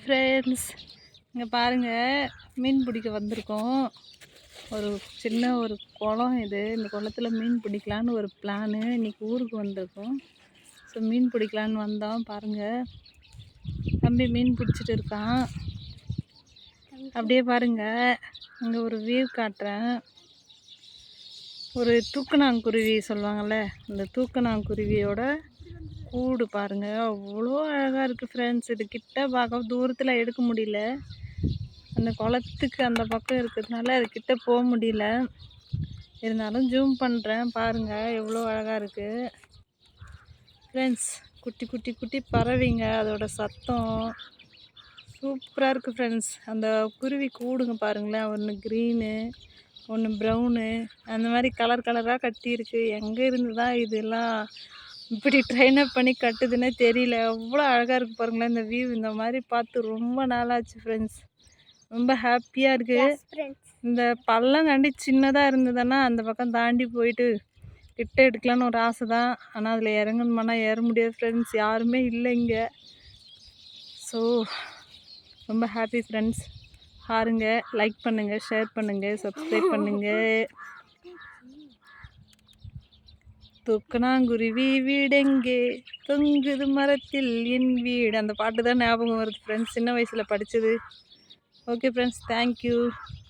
Friends, இங்கே பாருங்கள், மீன் பிடிக்க வந்திருக்கோம். ஒரு குளம் இது. இந்த குளத்துல மீன் பிடிக்கலான்னு ஒரு பிளானு. இன்றைக்கி ஊருக்கு வந்திருக்கோம். ஸோ மீன் பிடிக்கலான்னு வந்தோம். பாருங்கள், தம்பி மீன் பிடிச்சிட்டு இருக்கான். அப்படியே பாருங்கள், இங்கே ஒரு வியூ காட்டுறேன். ஒரு தூக்கணாங்குருவி சொல்லுவாங்கள்ல, இந்த தூக்கணாங்குருவியோட கூடு பாருங்கள், அவ்வளோ அழகாக இருக்குது ஃப்ரெண்ட்ஸ். இது கிட்ட பார்க்க தூரத்தில் எடுக்க முடியல, அந்த குளத்துக்கு அந்த பக்கம் இருக்கிறதுனால அது கிட்ட போக முடியல. இருந்தாலும் ஜூம் பண்ணுறேன், பாருங்கள் எவ்வளோ அழகாக இருக்குது ஃப்ரெண்ட்ஸ். குட்டி குட்டி குட்டி பறவைங்க, அதோட சத்தம் சூப்பராக இருக்குது ஃப்ரெண்ட்ஸ். அந்த குருவி கூடுங்க பாருங்களேன், ஒன்று க்ரீனு, ஒன்று ப்ரௌனு, அந்த மாதிரி கலர் கலராக கட்டியிருக்கு. எங்கே இருந்து தான் இதெல்லாம் இப்படி ட்ரெயின் அப் பண்ணி கட்டுதுன்னே தெரியல. அவ்வளோ அழகாக இருக்குது பாருங்களேன் இந்த வியூ. இந்த மாதிரி பார்த்து ரொம்ப நாளாச்சு ஃப்ரெண்ட்ஸ். ரொம்ப ஹாப்பியாக இருக்குது. இந்த பள்ளங்காண்டி சின்னதாக இருந்ததுன்னா அந்த பக்கம் தாண்டி போயிட்டு கிட்ட எடுக்கலான்னு ஒரு ஆசை தான். ஆனால் அதில் இறங்கணுமானா ஏற முடியாது ஃப்ரெண்ட்ஸ், யாருமே இல்லை இங்கே. ஸோ ரொம்ப ஹாப்பி ஃப்ரெண்ட்ஸ். பாருங்கள், லைக் பண்ணுங்கள், ஷேர் பண்ணுங்கள், சப்ஸ்கிரைப் பண்ணுங்கள். தூக்கணாங்குருவி வீடெங்கே, தொங்குது மரத்தில் என் வீடு, அந்த பாட்டு தான் ஞாபகம் வருது ஃப்ரெண்ட்ஸ், சின்ன வயசில் படித்தது. Okay friends, thank you.